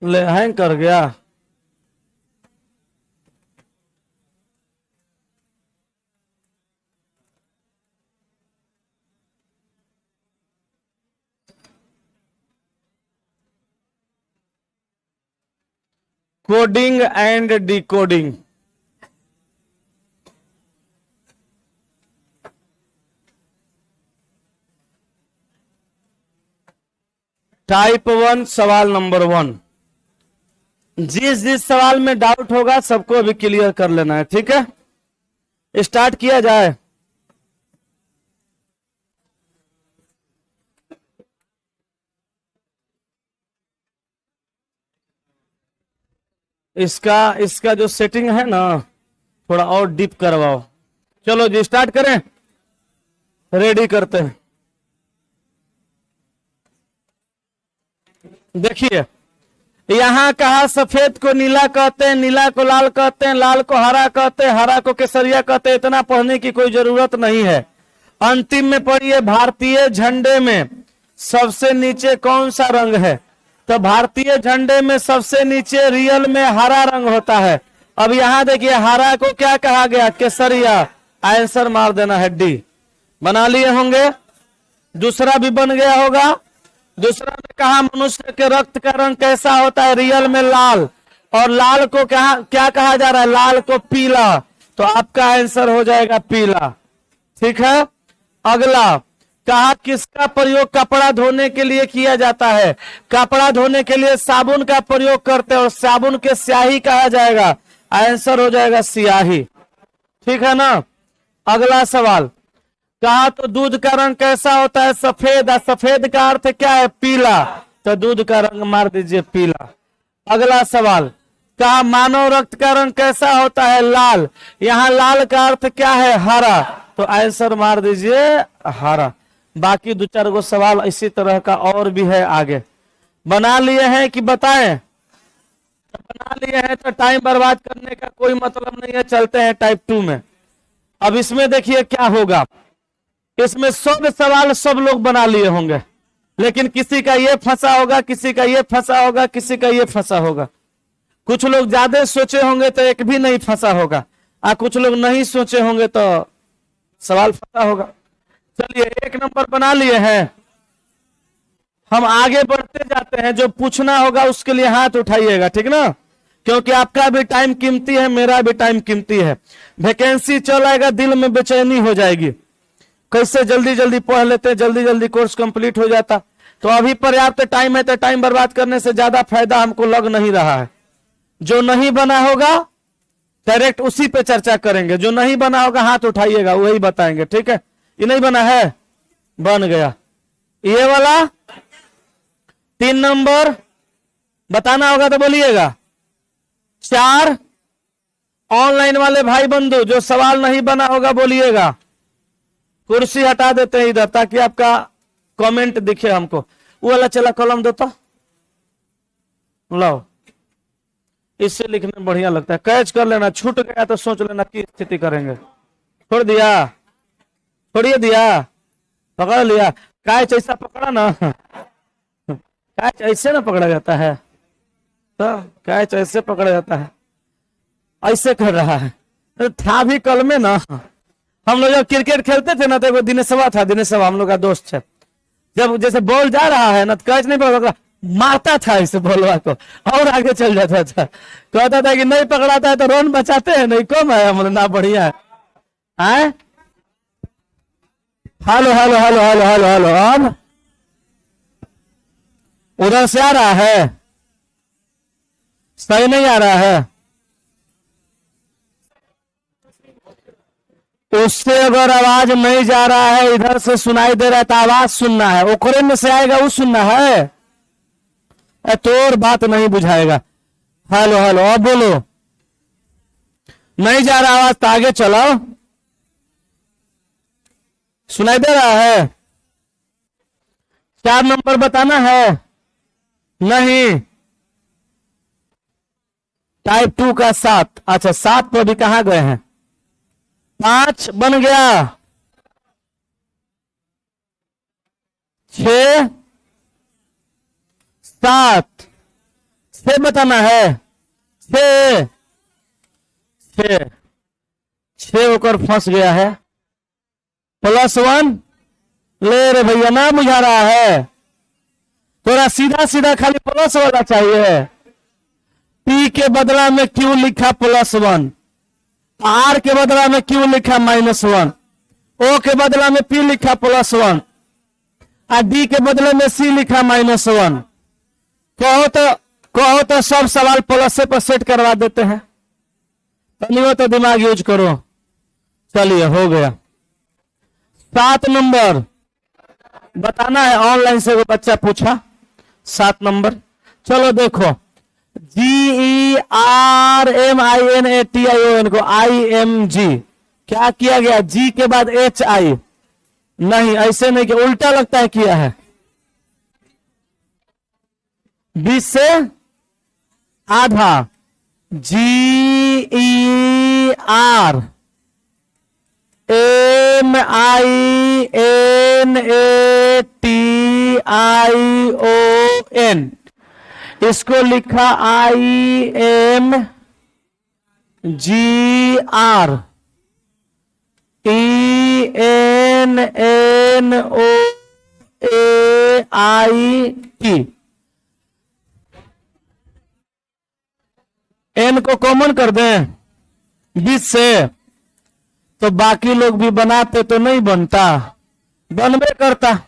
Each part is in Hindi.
ले हैंग कर गया। Coding and decoding. टाइप 1 सवाल नंबर 1। जिस जिस सवाल में डाउट होगा सबको अभी क्लियर कर लेना है, ठीक है। स्टार्ट किया जाए। इसका इसका जो सेटिंग है ना थोड़ा और डीप करवाओ। चलो जी स्टार्ट करें, रेडी करते हैं। देखिए यहां कहा सफेद को नीला कहते हैं, नीला को लाल कहते हैं, लाल को हरा कहते हैं, हरा को केसरिया कहते हैं। इतना पढ़ने की कोई जरूरत नहीं है। अंतिम में पढ़िए भारतीय झंडे में सबसे नीचे कौन सा रंग है। तो भारतीय झंडे में सबसे नीचे रियल में हरा रंग होता है। अब यहां देखिए हरा को क्या कहा गया, केसरिया। आंसर मार देना है डी। बना लिए होंगे। दूसरा भी बन गया होगा। दूसरा में कहा मनुष्य के रक्त का रंग कैसा होता है, रियल में लाल। और लाल को क्या कहा जा रहा है, लाल को पीला। तो आपका आंसर हो जाएगा पीला, ठीक है। अगला कहा किसका प्रयोग कपड़ा धोने के लिए किया जाता है। कपड़ा धोने के लिए साबुन का प्रयोग करते हैं और साबुन के स्याही कहा जाएगा। आंसर हो जाएगा सियाही, ठीक है ना। अगला सवाल कहा तो दूध का रंग कैसा होता है, सफेद। सफेद का अर्थ क्या है, पीला। तो दूध का रंग मार दीजिए पीला। अगला सवाल कहा मानव रक्त का रंग कैसा होता है, लाल। यहाँ लाल का अर्थ क्या है, हरा। तो आंसर मार दीजिए हरा। बाकी 2-4 गो सवाल इसी तरह का और भी है आगे। बना लिए हैं कि बताएं। बना लिए हैं तो टाइम बर्बाद करने का कोई मतलब नहीं है। चलते हैं टाइप 2 में। अब इसमें देखिए क्या होगा। इसमें सब सवाल सब लोग बना लिए होंगे, लेकिन किसी का ये फंसा होगा, किसी का ये फंसा होगा, किसी का ये फंसा होगा। कुछ लोग ज्यादा सोचे होंगे तो एक भी नहीं फंसा होगा, और कुछ लोग नहीं सोचे होंगे तो सवाल फंसा होगा। चलिए 1 नंबर बना लिए हैं। हम आगे बढ़ते जाते हैं। जो पूछना होगा उसके लिए हाथ उठाइएगा, ठीक ना, क्योंकि आपका भी टाइम कीमती है, मेरा भी टाइम कीमती है। वैकेंसी चल आएगा, दिल में बेचैनी हो जाएगी। कैसे जल्दी जल्दी पढ़ लेते, जल्दी जल्दी कोर्स कंप्लीट हो जाता। तो अभी पर्याप्त टाइम है, तो टाइम बर्बाद करने से ज्यादा फायदा हमको लग नहीं रहा है। जो नहीं बना होगा डायरेक्ट उसी पे चर्चा करेंगे। जो नहीं बना होगा हाथ उठाइएगा, वही बताएंगे, ठीक है। ये नहीं बना है, बन गया। ये वाला 3 नंबर बताना होगा तो बोलिएगा। 4 ऑनलाइन वाले भाई बंधु जो सवाल नहीं बना होगा बोलिएगा। कुर्सी हटा देते हैं इधर ताकि आपका कमेंट दिखे हमको। वो वाला चला कलम दो तो लाओ, इससे लिखने में बढ़िया लगता है। कैच कर लेना, छूट गया तो सोच लेना की स्थिति करेंगे। छोड़ दिया, छोड़िए दिया, पकड़ लिया। कैच ऐसा पकड़ा ना, कैच ऐसे ना पकड़ा जाता है, तो कैच ऐसे पकड़ा जाता है, ऐसे कर रहा है। तो था भी कल में ना। हम लोग जब क्रिकेट खेलते थे ना तो दिनेशवा था, दिनेशवा हम लोग का दोस्त है। जब जैसे बॉल जा रहा है ना तो कैच नहीं पकड़ा, मारता था इसे बॉलवा को और आगे चल जाता था। कहता था कि नहीं पकड़ाता है तो रन बचाते हैं, नहीं कम है, हम ना बढ़िया है। Hello hello hello hello hello hello. अब उधर से आ रहा है, सही नहीं आ रहा है। उससे अगर आवाज नहीं जा रहा है, इधर से सुनाई दे रहा है तो आवाज सुनना है। ओकरे में से आएगा वो सुनना है, तो और बात नहीं बुझाएगा। हेलो हेलो, अब बोलो। नहीं जा रहा आवाज तो आगे चलो। सुनाई दे रहा है। 4 नंबर बताना है, नहीं। टाइप 2 का 7। अच्छा 7 पर भी कहां गए हैं। 5 बन गया, 6 7 छह बताना है। छह छह छह होकर फंस गया है। +1 ले रे भैया, ना बुझा रहा है थोड़ा सीधा सीधा, खाली प्लस वाला चाहिए। P के बदला में Q लिखा +1, R के बदला में Q लिखा -1, O के बदला में P लिखा +1 और D के बदले में C लिखा -1। कहो तो सब सवाल प्लस पर सेट करवा देते हैं। तनियो तो दिमाग यूज करो। चलिए हो गया। 7 नंबर बताना है, ऑनलाइन से वो बच्चा पूछा। 7 नंबर चलो देखो, GERMINATION को IMG क्या किया गया? G के बाद HI नहीं, ऐसे नहीं कि उल्टा लगता है किया है। 20 से आधा GERMINATION, इसको लिखा IMGRENNOAIT। N को कॉमन कर दें 20 से, तो बाकी लोग भी बनाते तो नहीं बनता, बनबे करता।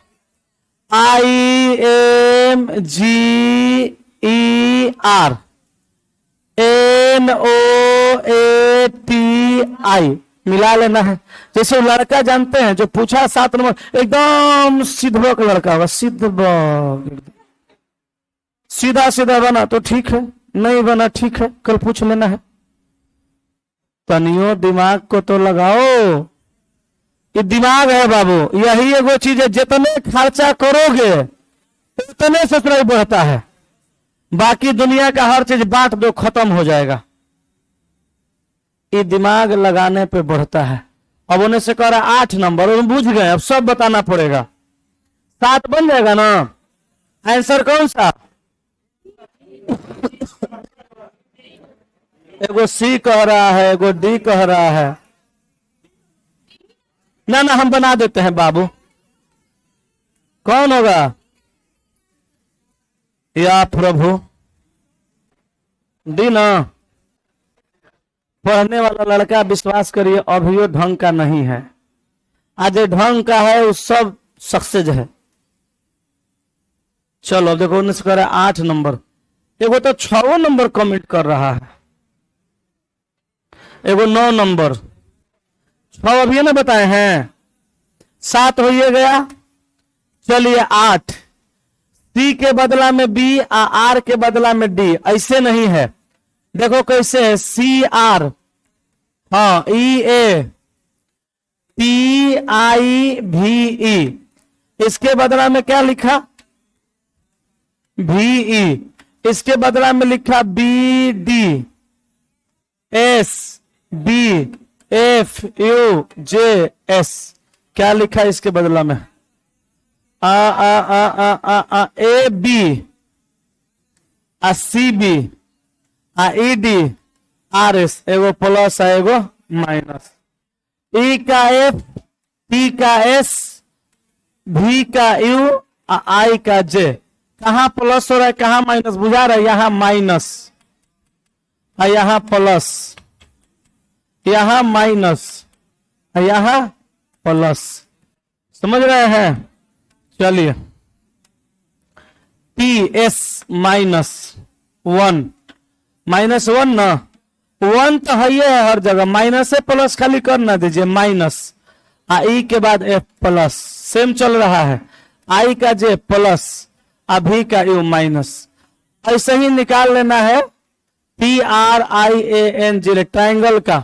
IMGERNOATI मिला लेना है। जैसे लड़का जानते हैं जो पूछा 7 नंबर, एकदम सीधा लड़का होगा, सीधा सीधा बना तो ठीक है, नहीं बना ठीक है, कल पूछ लेना है। तनियो दिमाग को तो लगाओ, ये दिमाग है बाबू, यही एगो चीज है, जितने खर्चा करोगे उतने ससुराल बढ़ता है। बाकी दुनिया का हर चीज बांट दो, खत्म हो जाएगा। ये दिमाग लगाने पे बढ़ता है। अब उन्हें से कह रहा 8 नंबर, और बुझ गए, अब सब बताना पड़ेगा। 7 बन जाएगा ना? आंसर कौन सा? एगो C कह रहा है, एगो D कह रहा है। ना ना हम बना देते हैं बाबू। कौन होगा? या प्रभु D ना। पढ़ने वाला लड़का विश्वास करिए अभियो ढंग का नहीं है, आज ढंग का है वो सब सक्सेस है। चलो देखो, उन्नीस कर 8 नंबर, एगो तो 6 नंबर कमेंट कर रहा है, एगो 9 नंबर। 6 अभी ना बताए हैं, 7 हो गया। चलिए 8, C के बदला में B और R के बदला में D, ऐसे नहीं है। देखो कैसे है, CR, हाँ EATIVE, इसके बदला में क्या लिखा? VE, इसके बदला में लिखा BDSBFUJS, क्या लिखा इसके बदला में? AB, CB, ED, RS, एगो प्लस है एगो माइनस। E का F, T का S, V का U, I का J। कहाँ प्लस हो रहा है कहाँ माइनस? बुझा रहा है? यहाँ माइनस, यहाँ प्लस, यहाँ माइनस, यहाँ प्लस। समझ रहे हैं? चलिए TS -1, -1 ना, 1 तो है हर जगह, माइनस से प्लस खाली कर ना दीजिए, माइनस। I के बाद F प्लस, सेम चल रहा है। I का J प्लस, अभी का U माइनस। ऐसे ही निकाल लेना है TRIANG, ट्राइंगल का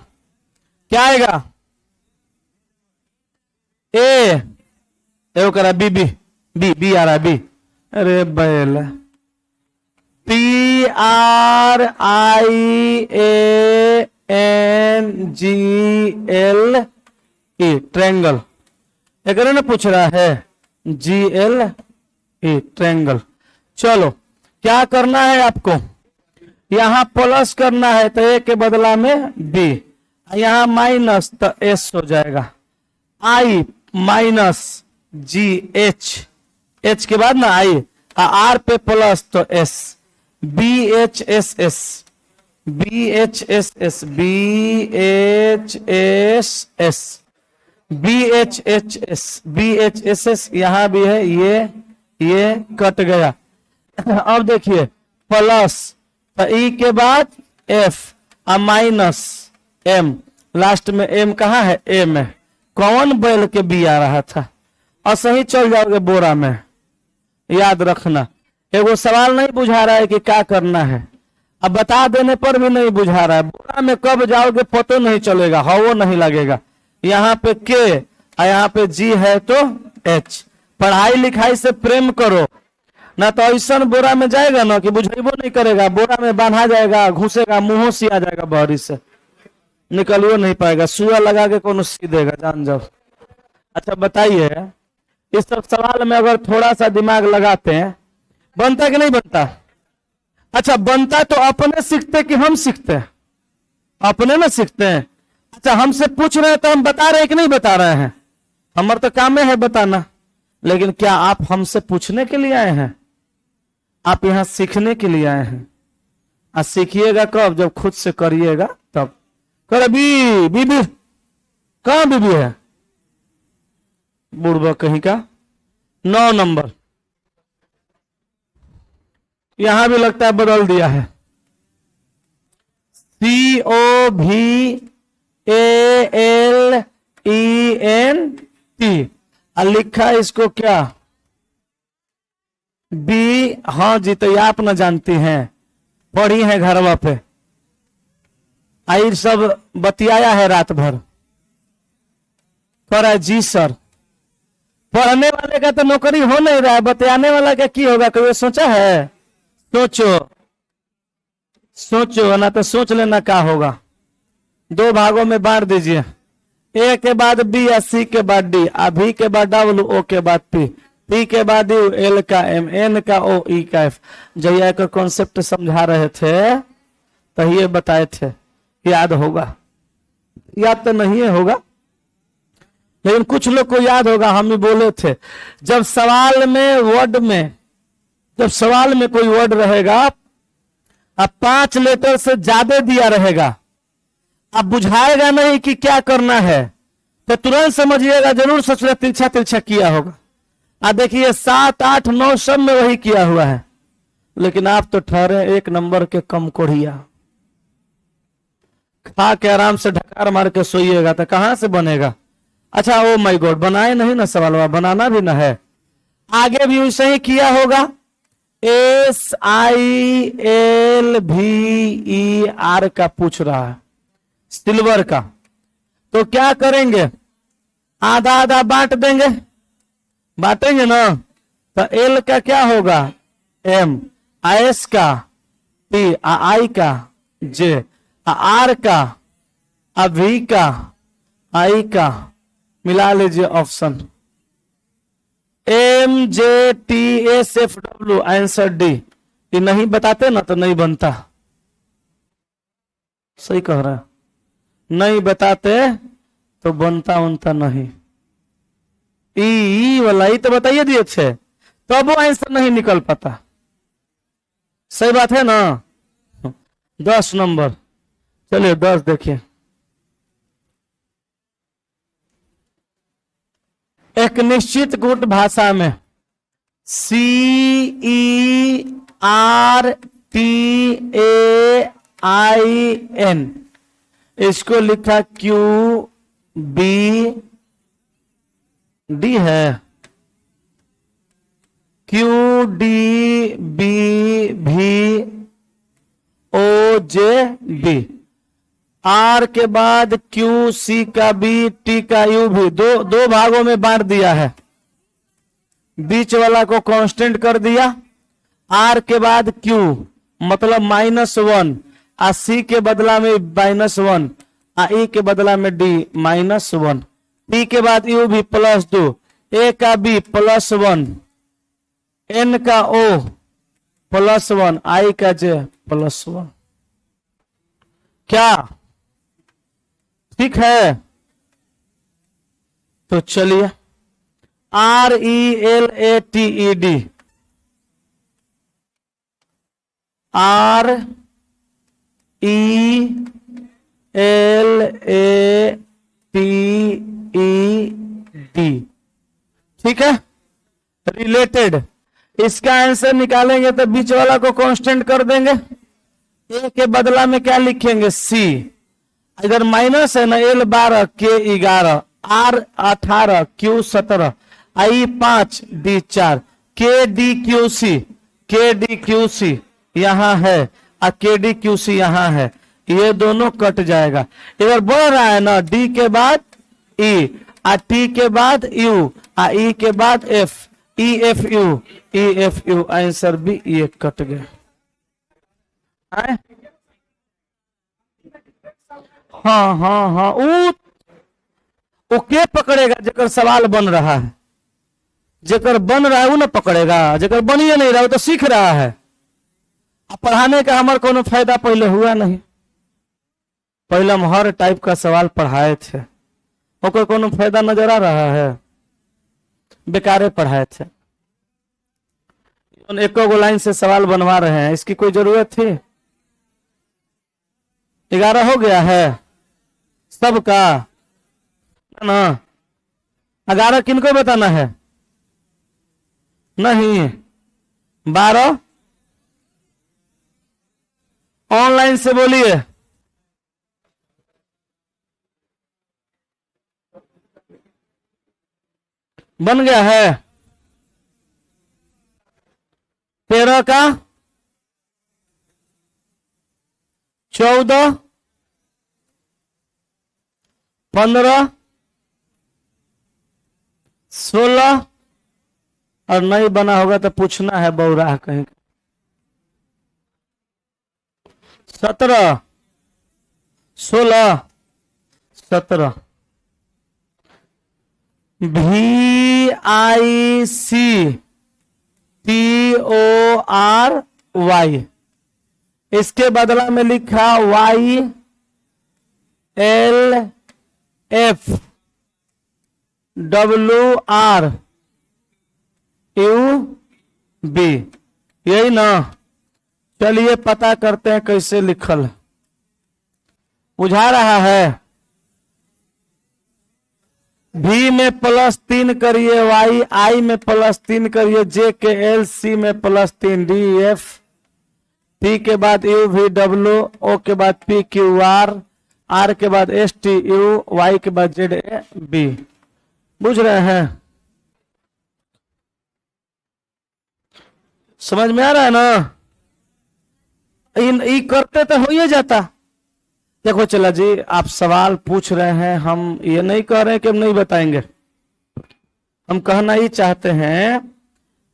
क्या आएगा? A करा B B आ रहा है B, अरे बैल। TRIANGLE, ट्रायंगल, एक ना पूछ रहा है GLE, ट्रायंगल। चलो क्या करना है आपको? यहाँ प्लस करना है तो ए के बदला में बी, यहाँ माइनस तो एस हो जाएगा। I minus G H, H के बाद ना आई, आर पे प्लस तो S, B H S S, B H S S, B H S S, B H H S, B H S S, यहां भी है, ये कट गया। अब देखिए प्लस तो ई के बाद एफ माइनस एम, लास्ट में एम कहाँ है, ए में, कौन बैल के बी आ रहा था, और सही चल जाओगे बोरा में। याद रखना, एगो सवाल नहीं बुझा रहा है कि क्या करना है, अब बता देने पर भी नहीं बुझा रहा है, बोरा में कब जाओगे पतो नहीं चलेगा, हवा नहीं लगेगा। यहाँ पे के और यहाँ पे जी है तो एच। पढ़ाई लिखाई से प्रेम करो, ना तो ऐसा बोरा में जाएगा ना कि बुझेबो नहीं करेगा, बोरा में बांधा जाएगा, घुसेगा, मुंहों से आ जाएगा, बहरी से निकलियो नहीं पाएगा, सुआ लगा के कौन सी देगा, जान जाओ। अच्छा बताइए, इस सब सवाल में अगर थोड़ा सा दिमाग लगाते हैं बनता कि नहीं बनता? अच्छा बनता तो अपने सीखते कि हम सीखते हैं? अपने ना सीखते हैं। अच्छा हमसे पूछ रहे हैं तो हम बता रहे हैं कि नहीं बता रहे हैं? हमारा तो काम है बताना, लेकिन क्या आप हमसे पूछने के लिए आए हैं? आप यहाँ सीखने के लिए आए हैं। और सीखिएगा कब? जब खुद से करिएगा तब। कर बीबी कहाँ बीबी है? बुढ़बा कहीं का। 9 नंबर यहां भी लगता है बदल दिया है, COVALENT और लिखा है इसको क्या, बी। हाँ जी, तो ये आप न जानती हैं, पढ़ी है घरवा पे, आई सब बतियाया है रात भर। करा जी सर, पढ़ने वाले का तो नौकरी हो नहीं रहा है, बतियाने वाला का की होगा? कभी सोचा है? सोचो ना, तो सोच लेना क्या होगा। 2 भागों में बांट दीजिए, ए के बाद बी या सी के बाद डी, भी के बाद डब्ल्यू, ओ के बाद पी, पी के बाद यू, एल का एम, एन का ओ, ई का एफ। जया का कॉन्सेप्ट समझा रहे थे तो ये बताए थे, याद होगा? याद तो नहीं होगा, लेकिन कुछ लोग को याद होगा, हम ही बोले थे। जब सवाल में कोई वर्ड रहेगा, अब 5 लेटर से ज्यादा दिया रहेगा, अब बुझाएगा नहीं कि क्या करना है, तो तुरंत समझिएगा जरूर ससुरा तिरछा किया होगा। देखिए 7, 8, 9 सब में वही किया हुआ है, लेकिन आप तो ठहरे 1 नंबर के कम कोढ़िया। खा के आराम से ढकार मार के सोइएगा तो कहां से बनेगा? अच्छा ओ माय गॉड, बनाए नहीं ना सवाल, बनाना भी ना है। आगे भी वैसे ही किया होगा, SILVER का पूछ रहा है, सिल्वर का। तो क्या करेंगे? आधा आधा बांट देंगे, बांटेंगे ना, तो एल का क्या होगा, एम, एस का पी, आई का जे, आर का, वी का, आई का, मिला लीजिए ऑप्शन MJTSFW, आंसर डी। ये नहीं बताते ना तो नहीं बनता। सही कह रहा है, नहीं बताते तो बनता नहीं। ई वाला ही तो बताइए दिए थे, तो अब वो आंसर नहीं निकल पाता। सही बात है ना? 10 नंबर, चलिए 10 देखिए। एक निश्चित गुट भाषा में CERTAIN, इसको लिखा QBD है, QDBVOJB, आर के बाद क्यू, सी का बी, टी का यू भी। दो भागों में बांट दिया है, बीच वाला को कांस्टेंट कर दिया। आर के बाद क्यू मतलब -1, सी के बदला में -1, ई के बदला में डी -1, पी के बाद यू भी +2, ए का बी +1, एन का ओ +1, आई का जे +1। क्या ठीक है? तो चलिए, RELATED, RELATED, ठीक है, रिलेटेड। इसका आंसर निकालेंगे तो बीच वाला को कांस्टेंट कर देंगे, ए के बदला में क्या लिखेंगे? सी। इधर माइनस है ना, L 12, K 11, R 18, Q 17, I 5, D 4, KDQC यहाँ है और KDQC यहाँ है, ये दोनों कट जाएगा। इधर बढ़ रहा है ना, D के बाद E, आ T के बाद U, आ E के बाद F, EFU, आंसर भी ये कट गया। हाँ हाँ हाँ, वो के पकड़ेगा जेकर सवाल बन रहा है, जेकर बन रहा है वो ना पकड़ेगा, जेकर बनिए नहीं रहा वो तो सीख रहा है। अब पढ़ाने का हमारे कोनो फायदा पहले हुआ नहीं, पहले हम हर टाइप का सवाल पढ़ाए थे, ओकर कोनो फायदा नजर आ रहा है? बेकारे पढ़ाए थे। एक गो लाइन से सवाल बनवा रहे हैं, इसकी कोई जरूरत थी? 11 हो गया है सबका ना? 11 किनको बताना है? नहीं, 12 ऑनलाइन से बोलिए। बन गया है? 13 का 14, 15, 16 और नहीं बना होगा तो पूछना है बौरा कहीं। 17, 16, 17, VICTORY, इसके बदला में लिखा YLFWRUB, यही ना? चलिए पता करते हैं कैसे लिखल, बुझा रहा है? V में +3 करिए, Y I में +3 करिए, J के L, C में +3, D F, T के बाद U V W, O के बाद P Q R, R के बाद S T U, Y के बाद Z A B। बुझ रहे हैं? समझ में आ रहा है ना? इन करते तो हो ही जाता। देखो चला जी, आप सवाल पूछ रहे हैं, हम ये नहीं कह रहे हैं कि हम नहीं बताएंगे, हम कहना ही चाहते हैं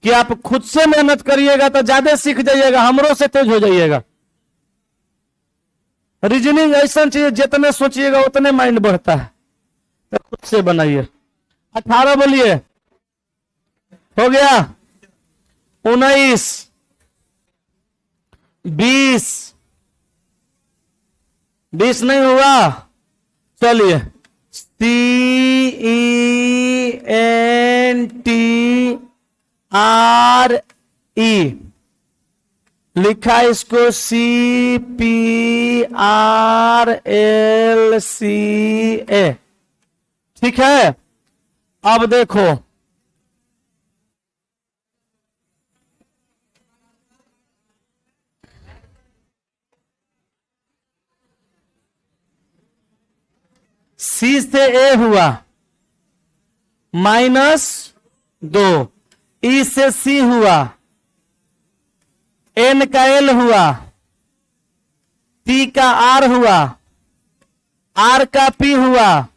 कि आप खुद से मेहनत करिएगा तो ज्यादा सीख जाइएगा, हमरों से तेज हो जाइएगा। रीजनिंग ऐसा चीज जितने सोचिएगा उतने माइंड बढ़ता है, तो खुद से बनाइए। 18 बोलिए, हो गया? 19, 20 नहीं हुआ? चलिए, CENTRE लिखा, इसको CPRLCA, ठीक है? अब देखो, C से A हुआ -2, E से C हुआ, N का L हुआ, P का R हुआ, R का P हुआ,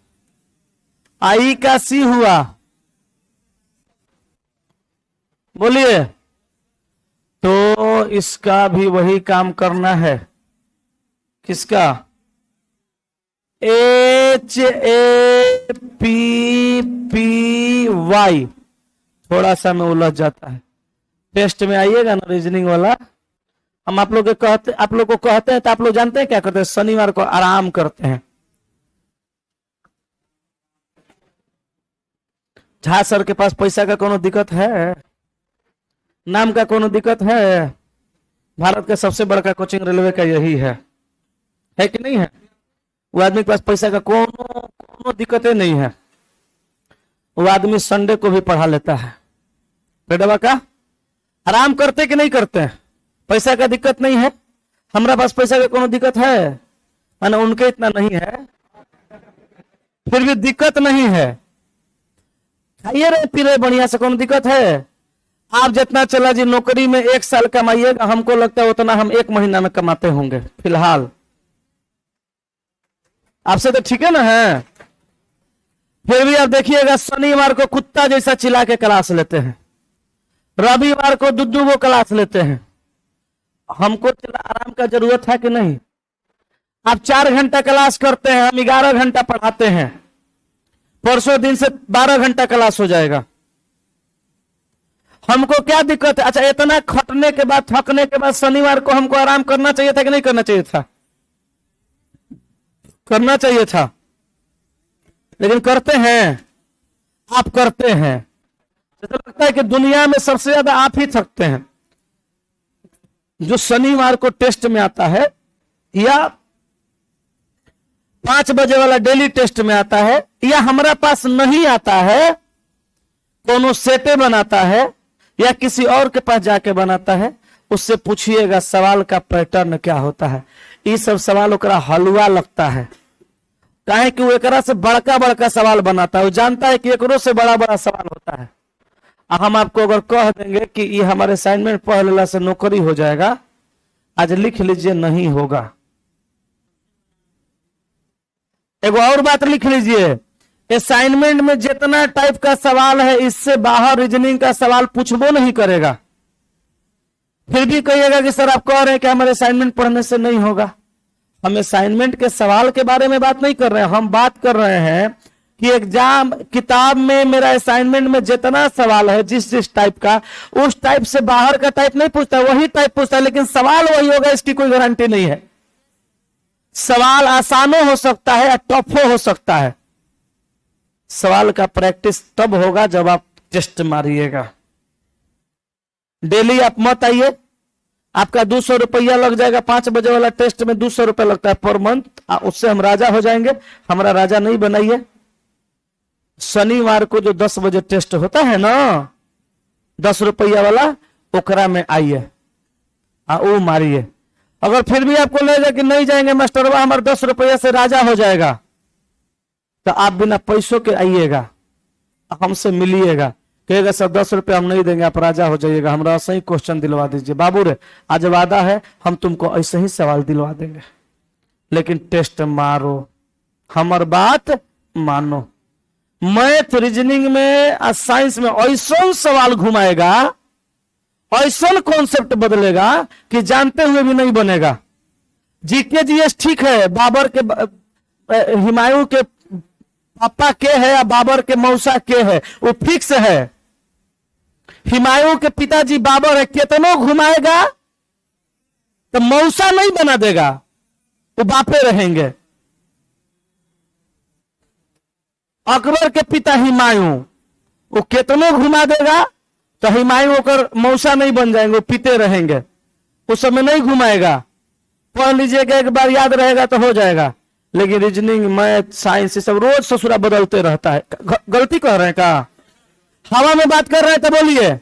I का C हुआ। बोलिए, तो इसका भी वही काम करना है। किसका? HAPPY, थोड़ा सा में उलझ जाता है। टेस्ट में आइएगा ना रीजनिंग वाला, हम आप लोग को कहते हैं तो आप लोग जानते हैं क्या करते हैं? शनिवार को आराम करते हैं। झा सर के पास पैसा का कोनो दिक्कत है? नाम का कोनो दिक्कत है? भारत का सबसे बड़का कोचिंग रेलवे का यही है कि नहीं है? वो आदमी के पास पैसा का कोनो दिक्कतें नहीं है। वो आदमी संडे को भी पढ़ा लेता है। बेडवा का आराम करते कि नहीं करते? पैसा का दिक्कत नहीं है। हमारा पास पैसा का कोनो दिक्कत है? माने उनके इतना नहीं है, फिर भी दिक्कत नहीं है। खाइए रहे पी रहे बढ़िया से, कोनो दिक्कत है? आप जितना चला जी नौकरी में 1 साल कमाइएगा, हमको लगता है उतना हम 1 महीना में कमाते होंगे फिलहाल। आपसे तो ठीक है ना है? फिर भी आप देखिएगा शनिवार को कुत्ता जैसा चिल्ला के क्लास लेते हैं, रविवार को दुद्दू वो क्लास लेते हैं। हमको आराम का जरूरत है कि नहीं? आप 4 घंटा क्लास करते हैं, हम 11 घंटा पढ़ाते हैं। परसों दिन से 12 घंटा क्लास हो जाएगा। हमको क्या दिक्कत है? अच्छा, इतना खटने के बाद, थकने के बाद शनिवार को हमको आराम करना चाहिए था कि नहीं करना चाहिए था? करना चाहिए था, लेकिन करते हैं? आप करते हैं। तो लगता है कि दुनिया में सबसे ज्यादा आप ही थकते हैं। जो शनिवार को टेस्ट में आता है या 5 बजे वाला डेली टेस्ट में आता है, या हमारा पास नहीं आता है, कोनो सेटे बनाता है या किसी और के पास जाके बनाता है, उससे पूछिएगा सवाल का पैटर्न क्या होता है। ये सब सवाल ओकरा हलवा लगता है, काहे कि वो एकरा से बड़का बड़का सवाल बनाता है। वो जानता है कि एकरो से बड़ा बड़ा सवाल होता है। हम आपको अगर कह देंगे कि ये हमारे असाइनमेंट पढ़ लेला से नौकरी हो जाएगा, आज लिख लीजिए, नहीं होगा। एक और बात लिख लीजिए, असाइनमेंट में जितना टाइप का सवाल है, इससे बाहर रीजनिंग का सवाल पूछबो नहीं करेगा। फिर भी कहिएगा कि सर आप कह रहे हैं कि हमारे असाइनमेंट पढ़ने से नहीं होगा। हम असाइनमेंट के सवाल के बारे में बात नहीं कर रहे हैं, हम बात कर रहे हैं कि एग्जाम किताब में मेरा असाइनमेंट में जितना सवाल है, जिस टाइप का, उस टाइप से बाहर का टाइप नहीं पूछता, वही टाइप पूछता है, लेकिन सवाल वही होगा, इसकी कोई गारंटी नहीं है। सवाल आसानो हो सकता है या टफो हो सकता है। सवाल का प्रैक्टिस तब होगा जब आप टेस्ट मारिएगा। डेली आप मत आइए, आपका 200 रुपया लग जाएगा। 5 बजे वाला टेस्ट में 200 रुपया लगता है पर मंथ। उससे हम राजा हो जाएंगे। हमारा राजा नहीं बनाइए। शनिवार को जो 10 बजे टेस्ट होता है ना, 10 रुपया वाला, ओकरा में आइए, वो मारिए। अगर फिर भी आपको लगेगा कि नहीं जाएंगे मास्टरवा, हमारे 10 रुपया से राजा हो जाएगा, तो आप बिना पैसों के आइएगा, हमसे मिलिएगा। कहेगा सर 10 रुपया हम नहीं देंगे, आप राजा हो जाइएगा, हमरा ऐसे ही क्वेश्चन दिलवा दीजिए। बाबू रे, आज वादा है हम तुमको ऐसे ही सवाल दिलवा देंगे, लेकिन टेस्ट मारो, हमार बात मानो। मैथ, रीजनिंग में और साइंस में ऐसा सवाल घुमाएगा, ऐसा कॉन्सेप्ट बदलेगा कि जानते हुए भी नहीं बनेगा। जीके जीएस ठीक है, बाबर के हुमायूं के पापा के है या बाबर के मौसा के है, वो फिक्स है। हुमायूं के पिताजी बाबर है, कितनों घुमाएगा तो मौसा नहीं बना देगा, वो बापे रहेंगे। अकबर के पिता हुमायूं, वो कितनों घुमा देगा तो हुमायूं होकर मौसा नहीं बन जाएंगे, वो पीते रहेंगे। उस समय नहीं घुमाएगा। पढ़ लीजिएगा, एक बार याद रहेगा तो हो जाएगा। लेकिन रीजनिंग, मैथ, साइंस, ये सब रोज ससुरा बदलते रहता है। गलती कर रहे हैं का? हवा में बात कर रहे हैं तो बोलिए।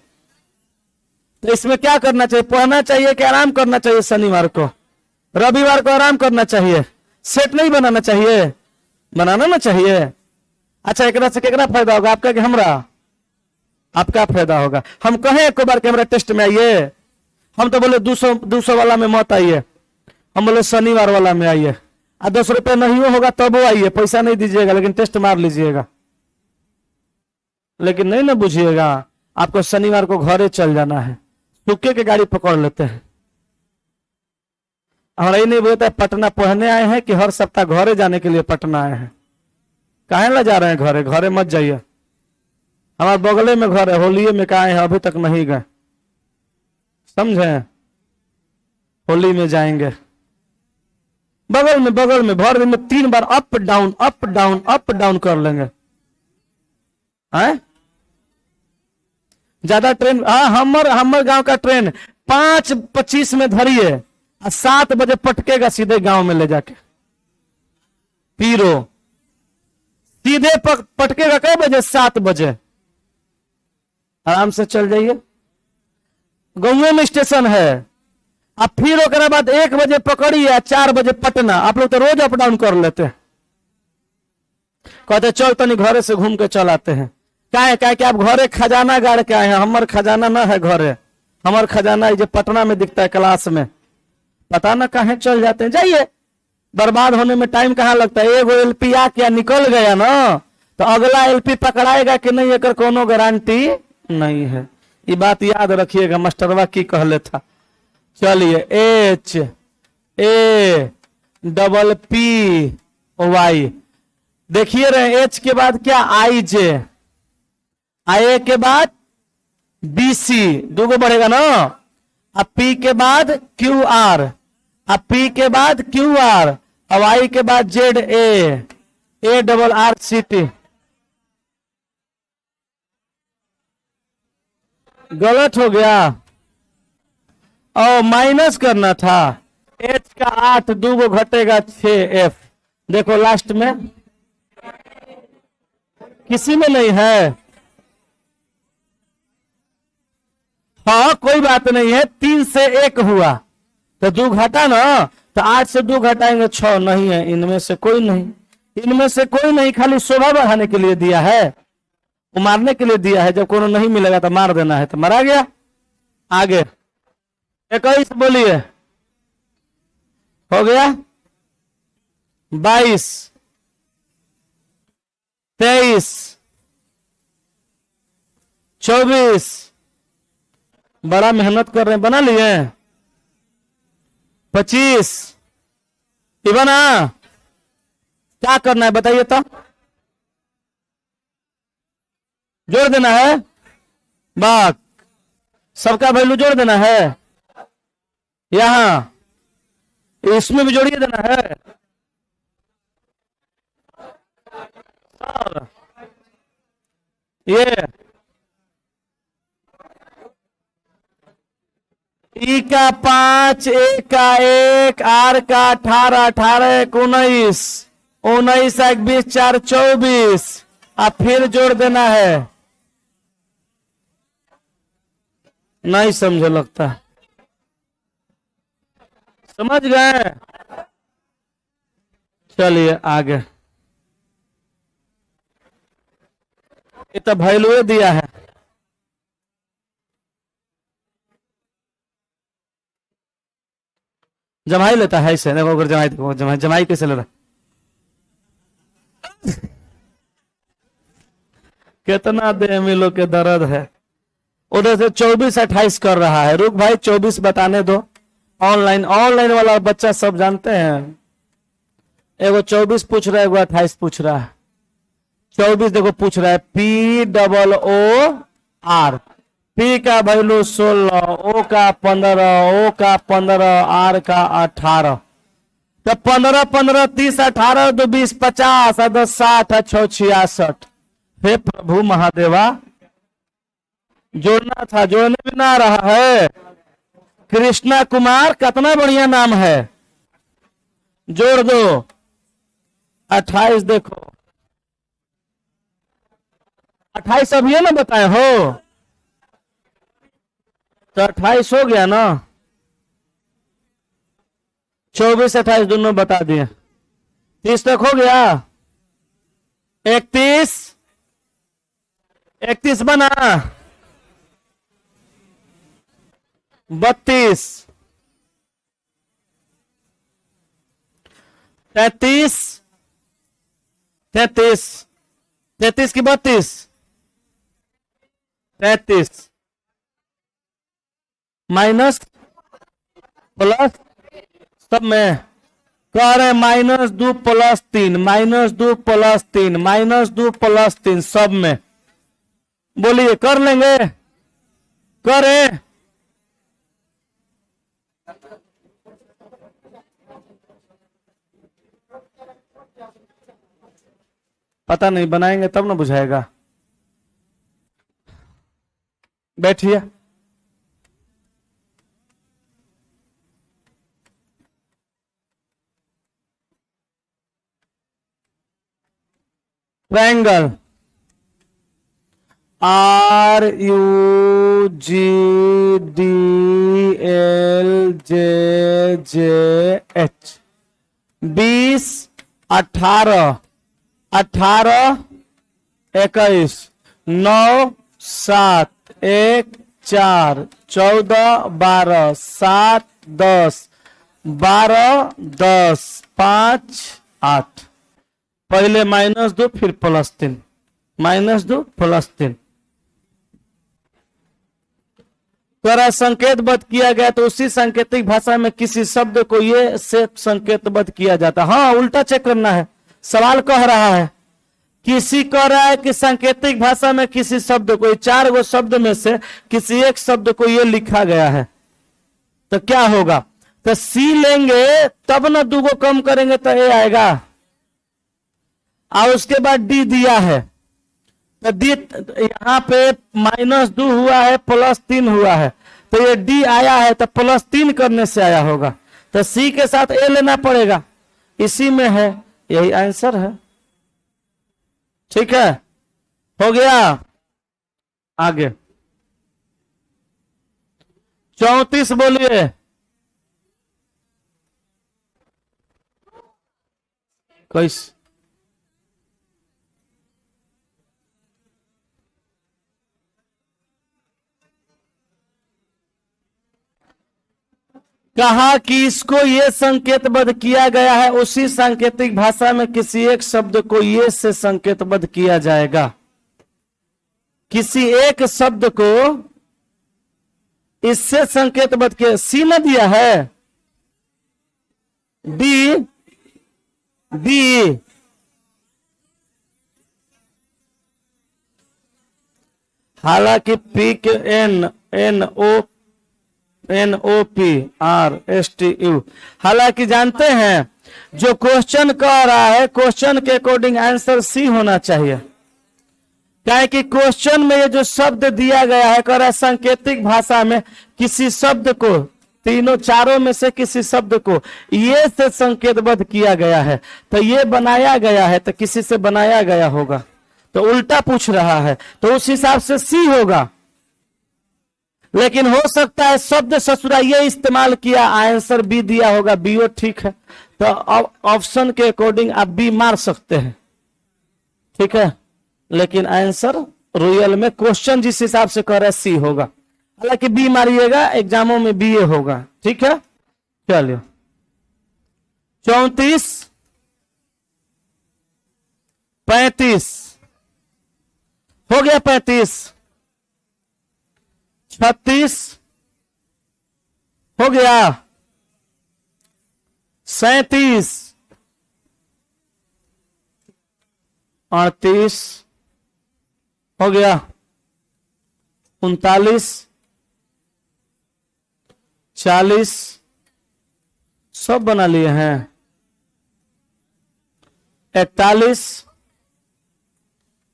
तो इसमें क्या करना चाहिए? पढ़ना चाहिए कि आराम करना चाहिए? शनिवार को, रविवार को आराम करना चाहिए। सेट नहीं बनाना चाहिए, बनाना ना चाहिए। अच्छा, एक से केकरा फायदा होगा? आपका कि हमरा? आपका फायदा होगा। हम कहें एक बार कैमरा टेस्ट में आइए, हम तो बोले 200 वाला में मत आइए, हम बोले शनिवार वाला में आइए। 10 रुपये नहीं होगा तब वो आइए, पैसा नहीं दीजिएगा, लेकिन टेस्ट मार लीजिएगा। लेकिन नहीं ना बुझिएगा, आपको शनिवार को घरे चल जाना है। तुक्के के गाड़ी पकड़ लेते हैं। हमारा ये नहीं बोलता पटना पढ़ने आए हैं कि हर सप्ताह घरे जाने के लिए पटना आए हैं। काहे ला जा रहे हैं घरे? घरे मत जाइए। हमारे बगले में घर है, होलिये में कहा है, अभी तक नहीं गए, समझे? होली में जाएंगे, बगल में भर दिन में 3 बार up down up down up down कर लेंगे। हैं? ज्यादा ट्रेन, हाँ हमर गांव का ट्रेन 5:25 में धरिए और 7 बजे पटकेगा सीधे गांव में ले जाके। पीरो सीधे पटकेगा कै बजे? 7 बजे। आराम से चल जाइए, गांव में स्टेशन है। अब फिर ओकरा बाद 1 बजे पकड़िए, 4 बजे पटना। आप लोग तो रोज अप डाउन कर लेते हैं। कहते चल तनी घरे से घूम के चल आते हैं। क्या कि आप घरे खजाना गाड़ के आए हैं। हमार खजाना ना है घरे, हमार खजाना जो पटना में दिखता है क्लास में, पता ना कहाँ चल जाते हैं। जाइए, बर्बाद होने में टाइम कहाँ लगता है। एगो एलपी आके निकल गया ना, तो अगला एलपी पकड़ाएगा कि नहीं, एक कोनो गारंटी नहीं है। ये बात याद रखिएगा, मास्टरवा की कहले था। चलिए, HAPPY देखिए रहे। H के बाद क्या? IJ, IA के बाद BC, 2 गो बढ़ेगा ना। अब P के बाद QR, अब P के बाद QR, अब I के बाद ZA, ARRCT। गलत हो गया, और माइनस करना था। H का 8, 2 गो घटेगा 6F। देखो लास्ट में किसी में नहीं है। हाँ कोई बात नहीं है, 3 से 1 हुआ तो 2 घटा ना, तो 8 से 2 घटाएंगे 6। नहीं है, इनमें से कोई नहीं, इनमें से कोई नहीं। खाली शोभा बढ़ाने के लिए दिया है, वो मारने के लिए दिया है। जब कोनो नहीं मिलेगा तो मार देना है, तो मारा गया। आगे 21 बोलिए, हो गया। 22, 23, 24। बड़ा मेहनत कर रहे हैं, बना लिए। 25 ये बना। क्या करना है बताइए तो? जोड़ देना है, बात सबका वैल्यू जोड़ देना है। यहां इसमें भी जोड़िए देना है। ये ई का 5, ए का 1, आर का 18, 18 1 19, 19 1 20, 4 24। अब फिर जोड़ देना है। नहीं समझे लगता, समझ गए? चलिए आगे। ये तो वैल्यू दिया है। जमाई लेता है इसे, देखो जमाई, देखो जमाई कैसे ले रहा। कितना दे मिलो के दर्द है। उधर से 24 28 कर रहा है। रुक भाई, 24 बताने दो। ऑनलाइन वाला बच्चा सब जानते हैं। एगो 24 पूछ रहा है, एगो 28 पूछ रहा है। 24 देखो पूछ रहा है POOR। P का वैल्यू 16, O का 15, O का 15, R का 18। तो 15 15 30 18 2 20 50 10 60 6 66। हे प्रभु महादेवा, जोड़ना था, जोड़ने में ना रहा है। कृष्णा कुमार, कितना बढ़िया नाम है। जोड़ दो। 28 देखो, 28 अभी है ना बताए हो, तो 28 हो गया ना। 24 28 दोनों बता दिए। 30 तक हो गया। 31 31 बना। 32 33 33 33 की 32 33 माइनस प्लस सब में कह रहे -2 + 3 -2 + 3 -2 + 3 सब में। बोलिए कर लेंगे? करें? पता नहीं, बनाएंगे तब ना बुझाएगा। बैठिए। Triangle, RUGDLJJH, 20, 18, 18, 21, 9, 7, 1, 4, 14, 12, 7, 10, 12, 10, 5, 8। पहले -2 फिर +3, -2 +3। द्वारा संकेतबद्ध किया गया तो उसी सांकेतिक भाषा में किसी शब्द को ये से संकेतबद्ध किया जाता है। हाँ, उल्टा चेक करना है। सवाल कह रहा है, किसी कह रहा है कि सांकेतिक भाषा में किसी शब्द को, 4 गो शब्द में से किसी एक शब्द को ये लिखा गया है, तो क्या होगा? तो सी लेंगे तब ना 2 गो कम करेंगे तो ए आएगा। और उसके बाद डी दिया है, तो डी यहाँ पे -2 हुआ है, +3 हुआ है, तो ये डी आया है तो +3 करने से आया होगा। तो सी के साथ ए लेना पड़ेगा, इसी में है, यही आंसर है। ठीक है, हो गया। आगे 34 बोलिए। कैसे? कहा कि इसको ये संकेतबद्ध किया गया है, उसी सांकेतिक भाषा में किसी एक शब्द को ये से संकेतबद्ध किया जाएगा। किसी एक शब्द को इससे संकेतबद्ध किया। सी न दिया है, डी, डी, हालांकि पी के NOPRSTU, हालांकि जानते हैं जो क्वेश्चन कह रहा है, क्वेश्चन के अकॉर्डिंग आंसर सी होना चाहिए। क्या कि क्वेश्चन में ये जो शब्द दिया गया है, कह रहा है सांकेतिक भाषा में किसी शब्द को, तीनों चारों में से किसी शब्द को ये से संकेतबद्ध किया गया है, तो ये बनाया गया है, तो किसी से बनाया गया होगा, तो उल्टा पूछ रहा है, तो उस हिसाब से सी होगा। लेकिन हो सकता है शब्द ससुरा ये इस्तेमाल किया, आंसर बी दिया होगा, बी ठीक है, तो ऑप्शन के अकॉर्डिंग आप बी मार सकते हैं। ठीक है, लेकिन आंसर रियल में क्वेश्चन जिस हिसाब से कह रहा है सी होगा, हालांकि बी मारिएगा, एग्जामों में बी होगा। ठीक है, चलिए 34, 35 हो गया, 35, 36 हो गया, 37, 38 हो गया, 39, 40 सब बना लिए हैं, 41,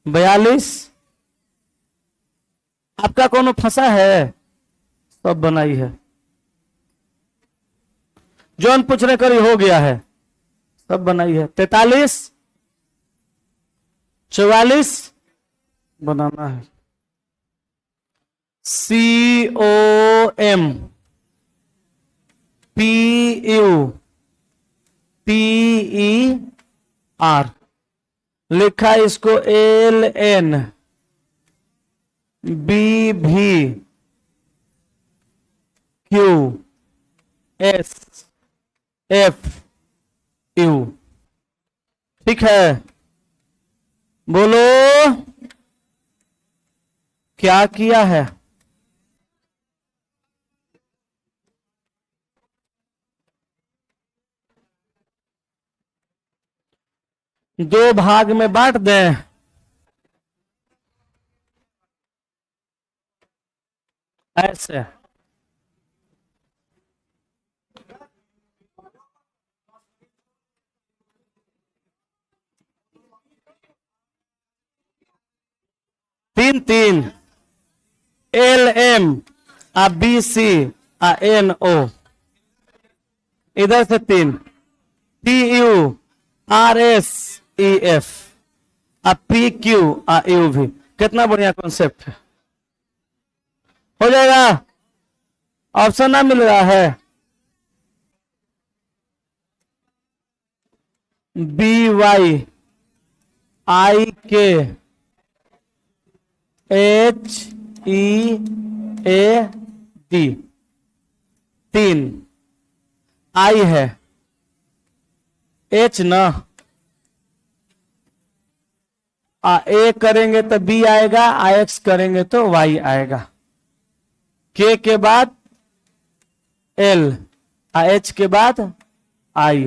42। आपका कौन फंसा है? सब बनाई है, जौन पूछने करी हो गया है, सब बनाई है। 43, 44 बनाना है। COMPUTER लिखा, इसको LNBBQSFU। ठीक है, बोलो क्या किया है? दो भाग में बांट दें, ऐसे तीन तीन, एल एम आ बी सी आ एन ओ, इधर से तीन, P U R S E F आ पी क्यू आ यू भी। कितना बढ़िया कॉन्सेप्ट है, हो जाएगा। ऑप्शन ना मिल रहा है, बी वाई आई के एच ई ए डी, तीन, आई है, एच ना, ए करेंगे तो बी आएगा, आई एक्स करेंगे तो वाई आएगा, के बाद एल, एच के बाद आई,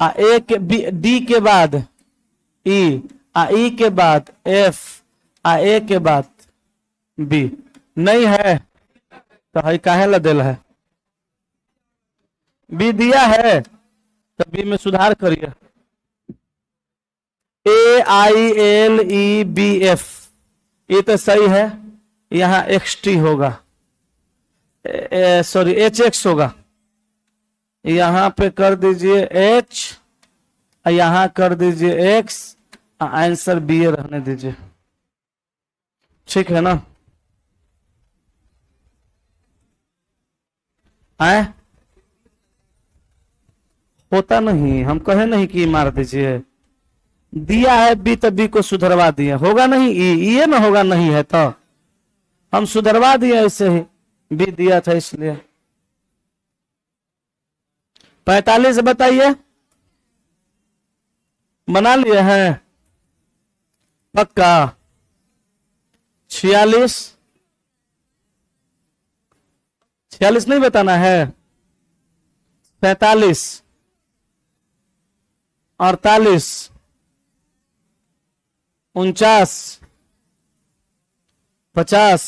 ए के डी के बाद ई, ई के बाद एफ, ए के बाद बी। नहीं है तो हई काहे ला दिल है, बी दिया है तो बी में सुधार करिए। A I L E B F, ये तो सही है, यहां एक्स टी होगा, सॉरी एच एक्स होगा, यहां पे कर दीजिए एच, यहां कर दीजिए एक्स, आंसर बी ए रहने दीजिए, ठीक है ना। आए होता नहीं, हम कहे नहीं कि मार दीजिए, दिया है बी तो बी को सुधरवा दिए, होगा नहीं ये ना होगा, नहीं है तो हम सुधरवा दिए, ऐसे ही बी दिया था इसलिए। 45 बताइए, बना लिए हैं पक्का। 46, 46 नहीं बताना है, 45, 48, 49, 50,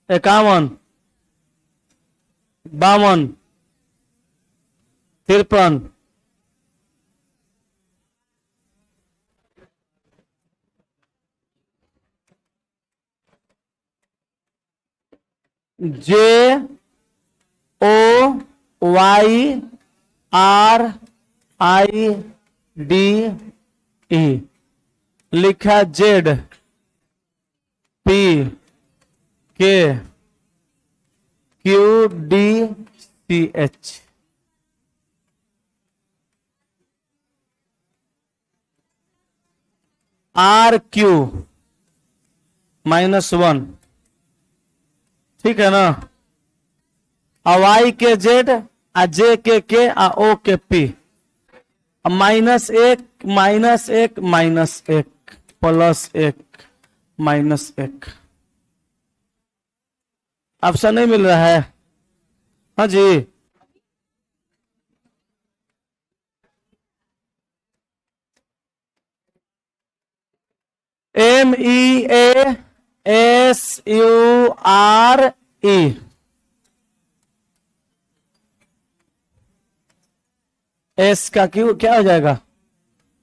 51, 52, 53, J O Y R I D E, लिखा Z P K Q D C H. R Q -1, ठीक है ना। वाई के जेड, जे के आ ओ के पी, -1 -1 -1 +1 -1। ऑप्शन नहीं मिल रहा है, हाँ जी। MEASURE, एस का क्यू क्या हो जाएगा,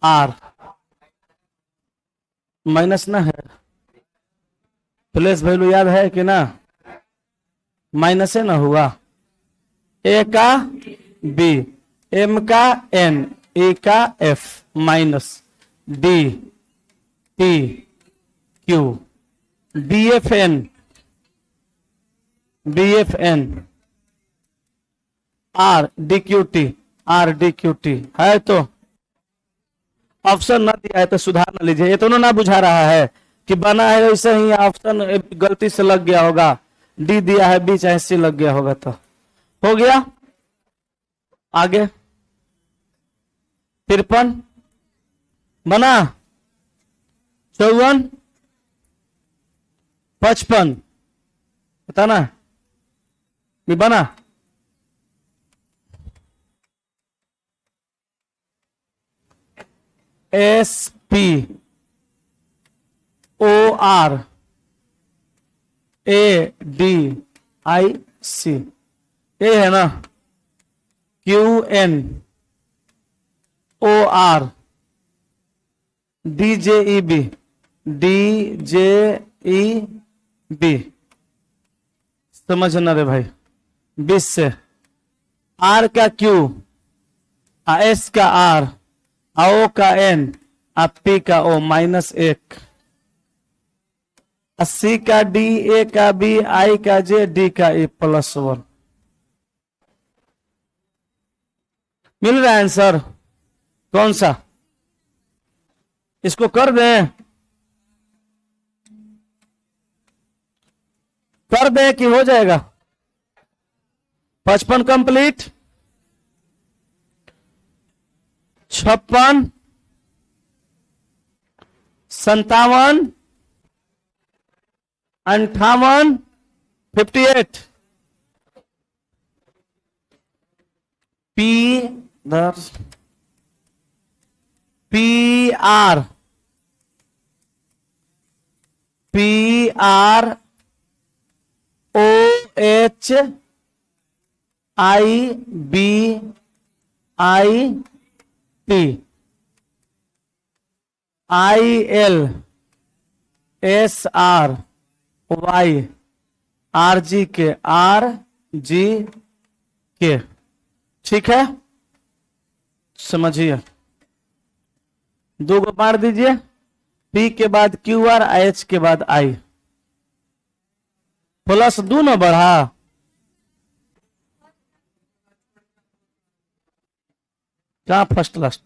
आर, माइनस ना है, प्लेस वैल्यू याद है कि ना, माइनस है ना हुआ। ए का बी, एम का एन, ए का F, minus D T Q, B F N, R D Q T, R D Q T है। तो ऑप्शन ना दिया है तो सुधार ना लीजिए, ये तो ना बुझा रहा है कि बना है वैसे ही, ऑप्शन गलती से लग गया होगा, डी दिया है बी चाहे सी लग गया होगा, तो हो गया। आगे 53 बना, 54, 55 बताना, ये बना। S P O R A D I C, A है ना, Q N O R D J E B, D J E B, समझना रे भाई, 20 से आर का क्यू, एस का आर, ओ का एन, पी का ओ, -1, सी का डी, ए का बी, आई का जे, डी का ई, +1। मिल रहा है आंसर? कौन सा? इसको कर दें, कर दें कि हो जाएगा? 55 complete, 56, 57, 58, 58, P R, P R O H I B I T, I L S R Y, R G K, R G के। ठीक है, समझिए। 2 को बांट दीजिए, पी के बाद क्यू आर, एच के बाद आई, +2 न बढ़ा, क्या फर्स्ट लास्ट?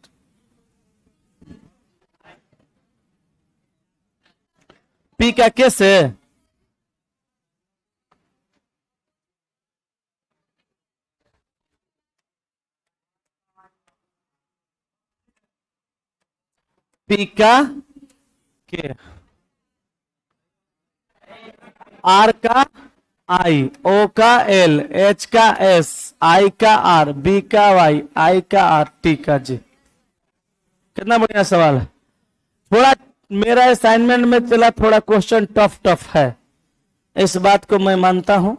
पी का कैसे? पी का के, आर का आई, ओ का एल, एच का एस, आई का आर, बी का वाई, आई का आर, टी का जी। कितना बढ़िया सवाल है। थोड़ा मेरा असाइनमेंट में चला, थोड़ा क्वेश्चन टफ है, इस बात को मैं मानता हूं,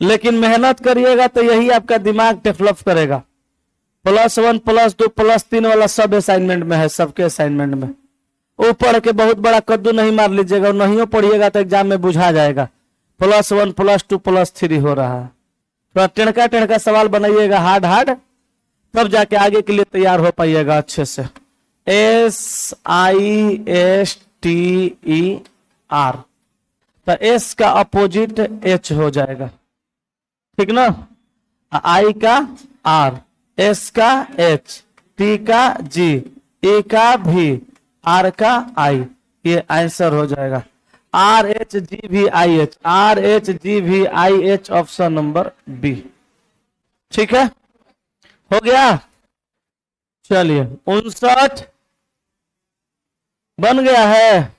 लेकिन मेहनत करिएगा तो यही आपका दिमाग डेवलप करेगा। +1, +2, +3 वाला सब असाइनमेंट में है, सबके असाइनमेंट में। वो पढ़ के बहुत बड़ा कद्दू नहीं मार लीजिएगा, और नहीं पढ़िएगा तो एग्जाम में बुझा जाएगा। +1, +2, +3 हो रहा है। थोड़ा टेढ़का सवाल बनाइएगा, हार्ड, तब जाके आगे के लिए तैयार हो पाइएगा अच्छे से। SISTER, तो एस का अपोजिट एच हो जाएगा, ठीक ना? आई का आर, एस का एच, टी का जी, ए का भी, आर का आई, ये आंसर हो जाएगा। RHGVIH, RHGVIH, option number B. ठीक है, हो गया। चलिए 59 बन गया है।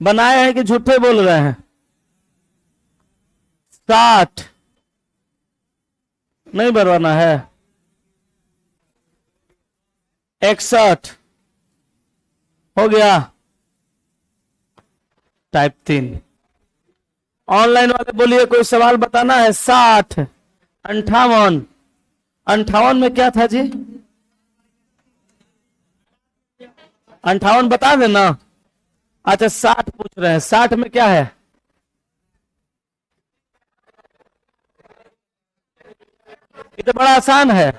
बनाए हैं कि झूठे बोल रहे हैं? 60 नहीं बनवाना है। 61 हो गया। टाइप 3। ऑनलाइन वाले बोलिए, कोई सवाल बताना है? 60, 58, 58 में क्या था जी? 58 बता देना। अच्छा 60 पूछ रहे हैं, 60 में क्या है? ये तो बड़ा आसान है।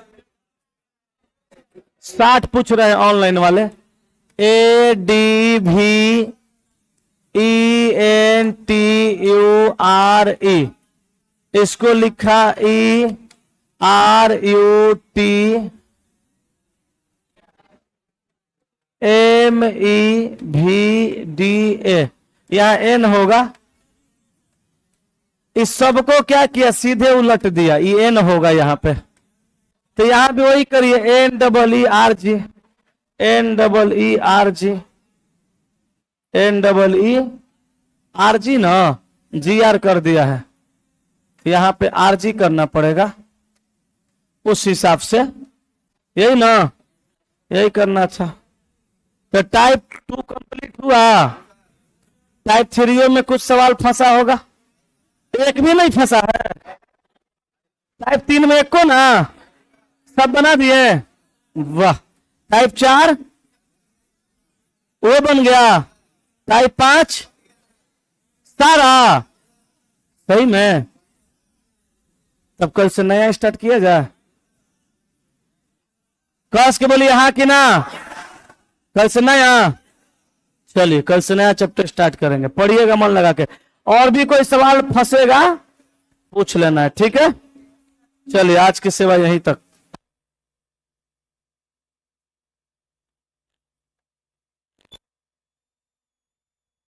60 पूछ रहे हैं ऑनलाइन वाले। ADVENTURE, इसको लिखा ERUTMEVDA, यहां N होगा। इस सबको क्या किया? सीधे उलट दिया, ये N होगा यहाँ पे। तो यहां भी वही करिए, NEERG, NEERG, NEERG ना, GR कर दिया है, यहां पे RG करना पड़ेगा उस हिसाब से, यही ना, यही करना। अच्छा तो टाइप 2 कंप्लीट हुआ। टाइप 3 में कुछ सवाल फंसा होगा, एक भी नहीं फंसा है। टाइप 3 में एक को ना सब बना दिए, वाह। टाइप 4 वो बन गया, टाइप 5 सारा सही में। तब कल से नया स्टार्ट किया जाए। कस के बोलिए हाँ कि ना। कल से नया, चलिए कल से नया चैप्टर स्टार्ट करेंगे, पढ़िएगा मन लगा के। और भी कोई सवाल फंसेगा पूछ लेना है, ठीक है। चलिए आज की सेवा यहीं तक।